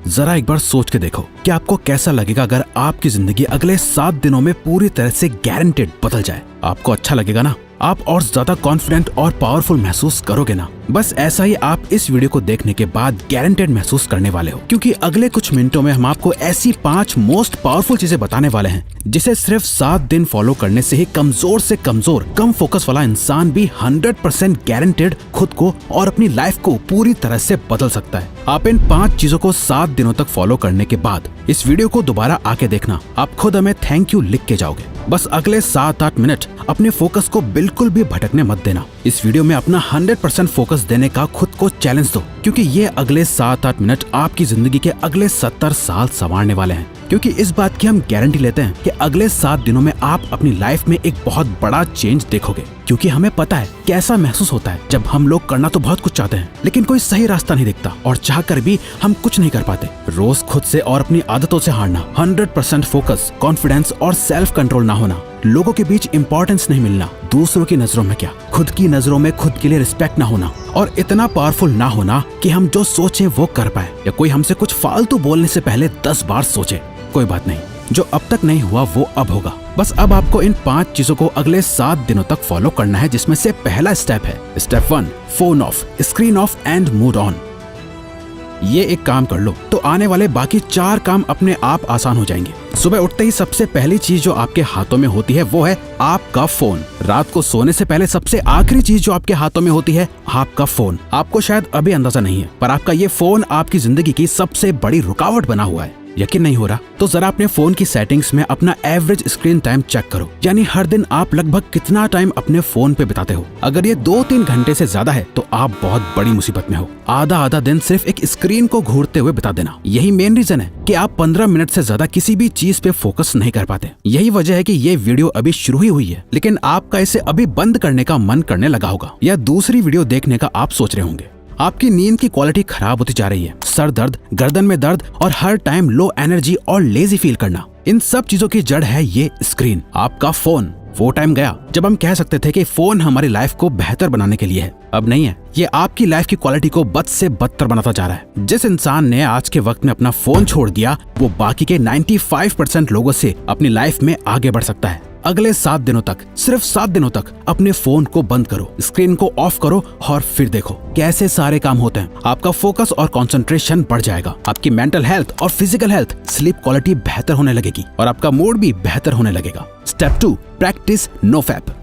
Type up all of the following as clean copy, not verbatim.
जरा एक बार सोच के देखो कि आपको कैसा लगेगा अगर आपकी जिंदगी अगले 7 दिनों में पूरी तरह से गारंटेड बदल जाए। आपको अच्छा लगेगा ना? आप और ज्यादा कॉन्फिडेंट और पावरफुल महसूस करोगे ना? बस ऐसा ही आप इस वीडियो को देखने के बाद गारंटेड महसूस करने वाले हो, क्योंकि अगले कुछ मिनटों में हम आपको ऐसी 5 मोस्ट पावरफुल चीजें बताने वाले हैं जिसे सिर्फ 7 दिन फॉलो करने से ही कमजोर से कमजोर कम फोकस वाला इंसान भी 100% गारंटेड खुद को और अपनी लाइफ को पूरी तरह से बदल सकता है। आप इन 5 चीजों को 7 दिनों तक फॉलो करने के बाद इस वीडियो को दोबारा आके देखना, आप खुद हमें थैंक यू लिख के जाओगे। बस अगले 7-8 मिनट अपने फोकस को बिल्कुल भी भटकने मत देना। इस वीडियो में अपना 100% फोकस देने का खुद को चैलेंज दो, क्योंकि ये अगले 7-8 मिनट आपकी जिंदगी के अगले 70 साल संवारने वाले हैं। क्योंकि इस बात की हम गारंटी लेते हैं कि अगले 7 दिनों में आप अपनी लाइफ में एक बहुत बड़ा चेंज देखोगे, क्योंकि हमें पता है कैसा महसूस होता है जब हम लोग करना तो बहुत कुछ चाहते हैं लेकिन कोई सही रास्ता नहीं दिखता और चाह कर भी हम कुछ नहीं कर पाते। रोज खुद से और अपनी आदतों से हारना, 100% फोकस, कॉन्फिडेंस और सेल्फ कंट्रोल ना होना, लोगों के बीच इंपॉर्टेंस नहीं मिलना, दूसरों की नजरों में क्या खुद की नजरों में खुद के लिए रिस्पेक्ट ना होना और इतना पावरफुल ना होना कि हम जो सोचें वो कर पाए, या कोई हमसे कुछ फालतू बोलने से पहले 10 बार सोचे। कोई बात नहीं, जो अब तक नहीं हुआ वो अब होगा। बस अब आपको इन 5 चीजों को अगले 7 दिनों तक फॉलो करना है, जिसमें से पहला स्टेप है step 1, phone of, screen of and mood on. ये एक काम कर लो तो आने वाले बाकी 4 काम अपने आप आसान हो जाएंगे। सुबह उठते ही सबसे पहली चीज जो आपके हाथों में होती है वो है आपका फोन। रात को सोने से पहले सबसे आखिरी चीज जो आपके हाथों में होती है आपका फोन। आपको शायद अभी अंदाजा नहीं है, पर आपका ये फोन आपकी जिंदगी की सबसे बड़ी रुकावट बना हुआ है। यकीन नहीं हो रहा तो जरा अपने फोन की सेटिंग्स में अपना एवरेज स्क्रीन टाइम चेक करो, यानी हर दिन आप लगभग कितना टाइम अपने फोन पे बिताते हो। अगर ये 2-3 घंटे से ज्यादा है तो आप बहुत बड़ी मुसीबत में हो। आधा दिन सिर्फ एक स्क्रीन को घूरते हुए बिता देना, यही मेन रीजन है कि आप 15 मिनट से ज्यादा किसी भी चीज पे फोकस नहीं कर पाते। यही वजह है कि ये वीडियो अभी शुरू ही हुई है, लेकिन आपका इसे अभी बंद करने का मन करने लगा होगा, या दूसरी वीडियो देखने का आप सोच रहे होंगे। आपकी नींद की क्वालिटी खराब होती जा रही है, सर दर्द, गर्दन में दर्द और हर टाइम लो एनर्जी और लेजी फील करना, इन सब चीजों की जड़ है ये स्क्रीन, आपका फोन। वो टाइम गया जब हम कह सकते थे कि फोन हमारी लाइफ को बेहतर बनाने के लिए है। अब नहीं है, ये आपकी लाइफ की क्वालिटी को बद से बदतर बनाता जा रहा है। जिस इंसान ने आज के वक्त में अपना फोन छोड़ दिया वो बाकी के 95% लोगों से अपनी लाइफ में आगे बढ़ सकता है। अगले 7 दिनों तक, सिर्फ 7 दिनों तक अपने फोन को बंद करो, स्क्रीन को ऑफ करो और फिर देखो कैसे सारे काम होते हैं। आपका फोकस और कंसंट्रेशन बढ़ जाएगा, आपकी मेंटल हेल्थ और फिजिकल हेल्थ, स्लीप क्वालिटी बेहतर होने लगेगी और आपका मूड भी बेहतर होने लगेगा। Step 2, practice no fap.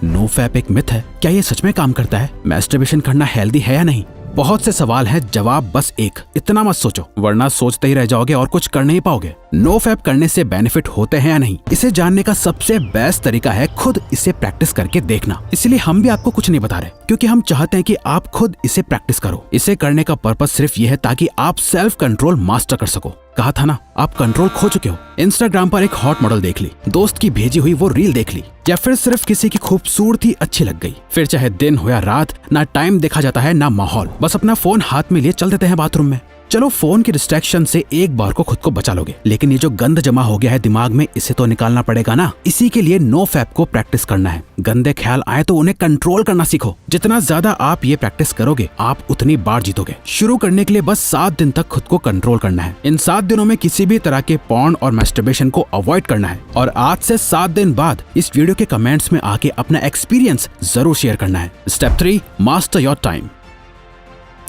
No fap एक मिथ है, क्या ये सच में काम करता है? मैस्टरबेशन करना हेल्दी है या नहीं? बहुत से सवाल है, जवाब बस एक, इतना मत सोचो वरना सोचते ही रह जाओगे और कुछ कर नहीं पाओगे। नो फैप करने से बेनिफिट होते हैं या नहीं, इसे जानने का सबसे बेस्ट तरीका है खुद इसे प्रैक्टिस करके देखना। इसलिए हम भी आपको कुछ नहीं बता रहे, क्योंकि हम चाहते हैं कि आप खुद इसे प्रैक्टिस करो। इसे करने का पर्पस सिर्फ ये है ताकि आप सेल्फ कंट्रोल मास्टर कर सको। कहा था ना, आप कंट्रोल खो चुके हो। इंस्टाग्राम पर एक हॉट मॉडल देख ली, दोस्त की भेजी हुई वो रील देख ली, या फिर सिर्फ किसी की खूबसूरती अच्छी लग गई, फिर चाहे दिन हो या रात, ना टाइम देखा जाता है ना माहौल, बस अपना फोन हाथ में लिए चल देते हैं बाथरूम में। चलो फोन की डिस्ट्रैक्शन से एक बार को खुद को बचा लोगे, लेकिन ये जो गंद जमा हो गया है दिमाग में, इसे तो निकालना पड़ेगा ना। इसी के लिए नो फैप को प्रैक्टिस करना है। गंदे ख्याल आए तो उन्हें कंट्रोल करना सीखो। जितना ज्यादा आप ये प्रैक्टिस करोगे आप उतनी बार जीतोगे। शुरू करने के लिए बस 7 दिन तक खुद को कंट्रोल करना है। इन 7 दिनों में किसी भी तरह के पॉर्न और मैस्टरबेशन को अवॉइड करना है, और आज से 7 दिन बाद इस वीडियो के कमेंट्स में आके अपना एक्सपीरियंस जरूर शेयर करना है। Step 3, master your time.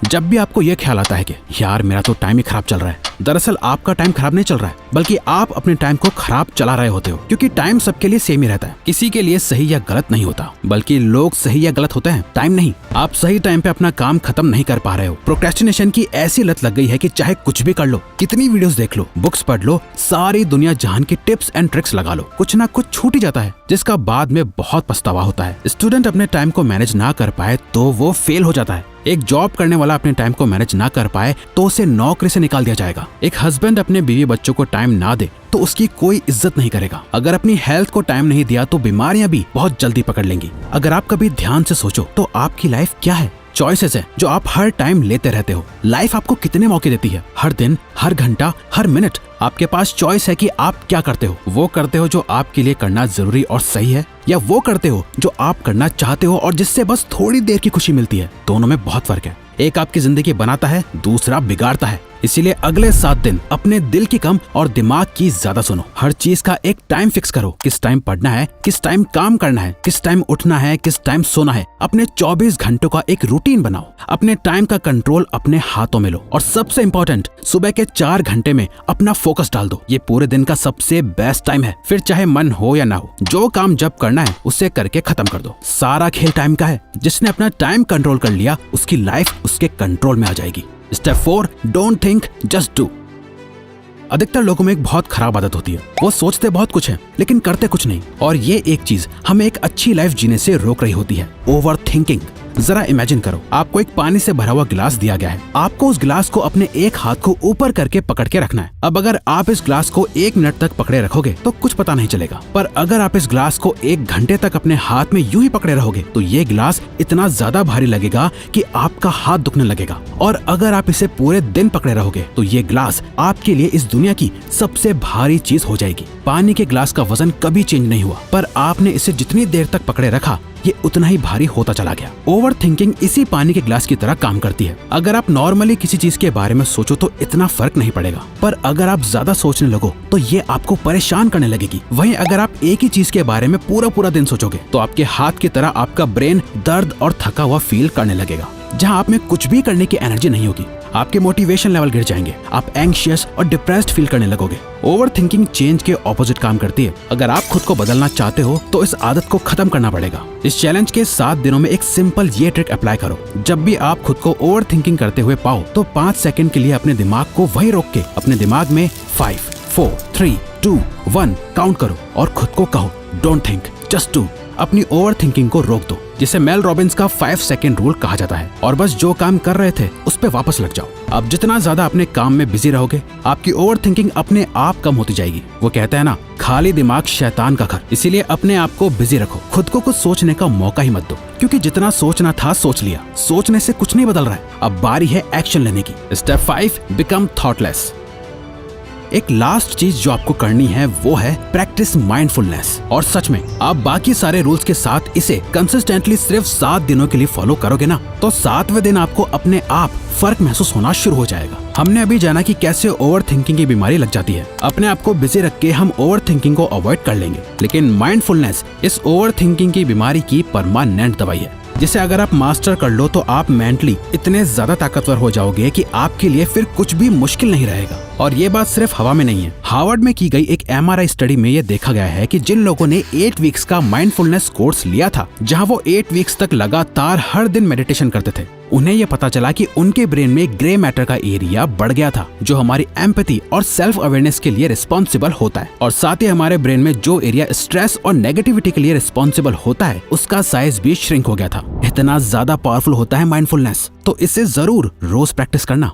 जब भी आपको यह ख्याल आता है कि यार मेरा तो टाइम ही खराब चल रहा है, दरअसल आपका टाइम खराब नहीं चल रहा है, बल्कि आप अपने टाइम को खराब चला रहे होते हो। क्योंकि टाइम सबके लिए सेम ही रहता है, किसी के लिए सही या गलत नहीं होता, बल्कि लोग सही या गलत होते हैं, टाइम नहीं। आप सही टाइम पे अपना काम खत्म नहीं कर पा रहे हो। प्रोक्रेस्टिनेशन की ऐसी लत लग गई है कि चाहे कुछ भी कर लो, कितनी वीडियोस देख लो, बुक्स पढ़ लो, सारी दुनिया जहान की टिप्स एंड ट्रिक्स लगा लो, कुछ ना कुछ छूट ही जाता है, जिसका बाद में बहुत पछतावा होता है। स्टूडेंट अपने टाइम को मैनेज ना कर पाए तो वो फेल हो जाता है। एक जॉब करने वाला अपने टाइम को मैनेज ना कर पाए तो उसे नौकरी से निकाल दिया जाएगा। एक हस्बैंड अपने बीवी बच्चों को टाइम ना दे तो उसकी कोई इज्जत नहीं करेगा। अगर अपनी हेल्थ को टाइम नहीं दिया तो बीमारियां भी बहुत जल्दी पकड़ लेंगी। अगर आप कभी ध्यान से सोचो तो आपकी लाइफ क्या है? चॉइसेस है जो आप हर टाइम लेते रहते हो। लाइफ आपको कितने मौके देती है? हर दिन, हर घंटा, हर मिनट आपके पास चॉइस है कि आप क्या करते हो। वो करते हो जो आपके लिए करना जरूरी और सही है, या वो करते हो जो आप करना चाहते हो और जिससे बस थोड़ी देर की खुशी मिलती है। दोनों में बहुत फर्क है। एक आपकी जिंदगी बनाता है, दूसरा बिगाड़ता है। इसीलिए अगले 7 दिन अपने दिल की कम और दिमाग की ज्यादा सुनो। हर चीज का एक टाइम फिक्स करो, किस टाइम पढ़ना है, किस टाइम काम करना है, किस टाइम उठना है, किस टाइम सोना है। अपने 24 घंटों का एक रूटीन बनाओ। अपने टाइम का कंट्रोल अपने हाथों में लो और सबसे इम्पोर्टेंट, सुबह के 4 घंटे में अपना फोकस डाल दो। ये पूरे दिन का सबसे बेस्ट टाइम है। फिर चाहे मन हो या ना हो, जो काम जब करना है उसे करके खत्म कर दो। सारा खेल टाइम का है। जिसने अपना टाइम कंट्रोल कर लिया उसकी लाइफ उसके कंट्रोल में आ जाएगी। Step 4, don't think, just do. अधिकतर लोगों में एक बहुत खराब आदत होती है, वो सोचते बहुत कुछ है लेकिन करते कुछ नहीं। और ये एक चीज हमें एक अच्छी लाइफ जीने से रोक रही होती है, ओवर थिंकिंग। जरा इमेजिन करो, आपको एक पानी से भरा हुआ गिलास दिया गया है। आपको उस गिलास को अपने एक हाथ को ऊपर करके पकड़ के रखना है। अब अगर आप इस गिलास को 1 मिनट तक पकड़े रखोगे तो कुछ पता नहीं चलेगा, पर अगर आप इस गिलास को 1 घंटे तक अपने हाथ में यूं ही पकड़े रहोगे तो ये गिलास इतना ज्यादा भारी लगेगा कि आपका हाथ दुखने लगेगा। और अगर आप इसे पूरे दिन पकड़े रहोगे तो ये गिलास आपके लिए इस दुनिया की सबसे भारी चीज हो जाएगी। पानी के गिलास का वजन कभी चेंज नहीं हुआ, पर आपने इसे जितनी देर तक पकड़े रखा ये उतना ही भारी होता चला गया। ओवर थिंकिंग इसी पानी के ग्लास की तरह काम करती है। अगर आप नॉर्मली किसी चीज के बारे में सोचो तो इतना फर्क नहीं पड़ेगा, पर अगर आप ज्यादा सोचने लगो तो ये आपको परेशान करने लगेगी। वहीं अगर आप एक ही चीज के बारे में पूरा दिन सोचोगे तो आपके हाथ की तरह आपका ब्रेन दर्द और थका हुआ फील करने लगेगा। जहाँ आप में कुछ भी करने की एनर्जी नहीं होगी, आपके मोटिवेशन लेवल गिर जाएंगे, आप एंग्शियस और डिप्रेस्ड फील करने लगोगे। ओवर थिंकिंग चेंज के ऑपोजिट काम करती है। अगर आप खुद को बदलना चाहते हो तो इस आदत को खत्म करना पड़ेगा। इस चैलेंज के 7 दिनों में एक सिंपल ये ट्रिक अप्लाई करो। जब भी आप खुद को ओवर थिंकिंग करते हुए पाओ तो 5 सेकंड के लिए अपने दिमाग को वहीं रोक के अपने दिमाग में 5, 4, 3, 2, 1 काउंट करो और खुद को कहो, डोंट थिंक, जस्ट डू। अपनी ओवर थिंकिंग को रोक दो, जिसे मेल रॉबिन्स का 5 सेकंड रूल कहा जाता है। और बस जो काम कर रहे थे उस पे वापस लग जाओ। अब जितना ज्यादा अपने काम में बिजी रहोगे, आपकी ओवर थिंकिंग अपने आप कम होती जाएगी। वो कहते हैं ना, खाली दिमाग शैतान का घर। इसीलिए अपने आप को बिजी रखो, खुद को कुछ सोचने का मौका ही मत दो, क्योंकि जितना सोचना था सोच लिया। सोचने से कुछ नहीं बदल रहा है, अब बारी है एक्शन लेने की। Step 5, become thoughtless. एक लास्ट चीज जो आपको करनी है वो है प्रैक्टिस माइंडफुलनेस। और सच में आप बाकी सारे रूल्स के साथ इसे कंसिस्टेंटली सिर्फ 7 दिनों के लिए फॉलो करोगे ना, तो 7वें दिन आपको अपने आप फर्क महसूस होना शुरू हो जाएगा। हमने अभी जाना कि कैसे ओवर थिंकिंग की बीमारी लग जाती है। अपने आप को बिजी रख के हम ओवर थिंकिंग को अवॉइड कर लेंगे, लेकिन माइंडफुलनेस इस ओवर थिंकिंग की बीमारी की परमानेंट दवाई है, जिसे अगर आप मास्टर कर लो तो आप मेंटली इतने ज्यादा ताकतवर हो जाओगे कि आपके लिए फिर कुछ भी मुश्किल नहीं रहेगा। और ये बात सिर्फ हवा में नहीं है। हार्वर्ड में की गई एक MRI स्टडी में ये देखा गया है कि जिन लोगों ने 8 वीक्स का माइंडफुलनेस कोर्स लिया था, जहां वो 8 वीक्स तक लगातार हर दिन मेडिटेशन करते थे, उन्हें ये पता चला कि उनके ब्रेन में ग्रे मैटर का एरिया बढ़ गया था, जो हमारी एम्पैथी और सेल्फ अवेयरनेस के लिए रिस्पॉन्सिबल होता है। और साथ ही हमारे ब्रेन में जो एरिया स्ट्रेस और नेगेटिविटी के लिए रिस्पॉन्सिबल होता है, उसका साइज भी श्रिंक हो गया था। इतना ज्यादा पावरफुल होता है माइंडफुलनेस, तो इसे जरूर रोज प्रैक्टिस करना।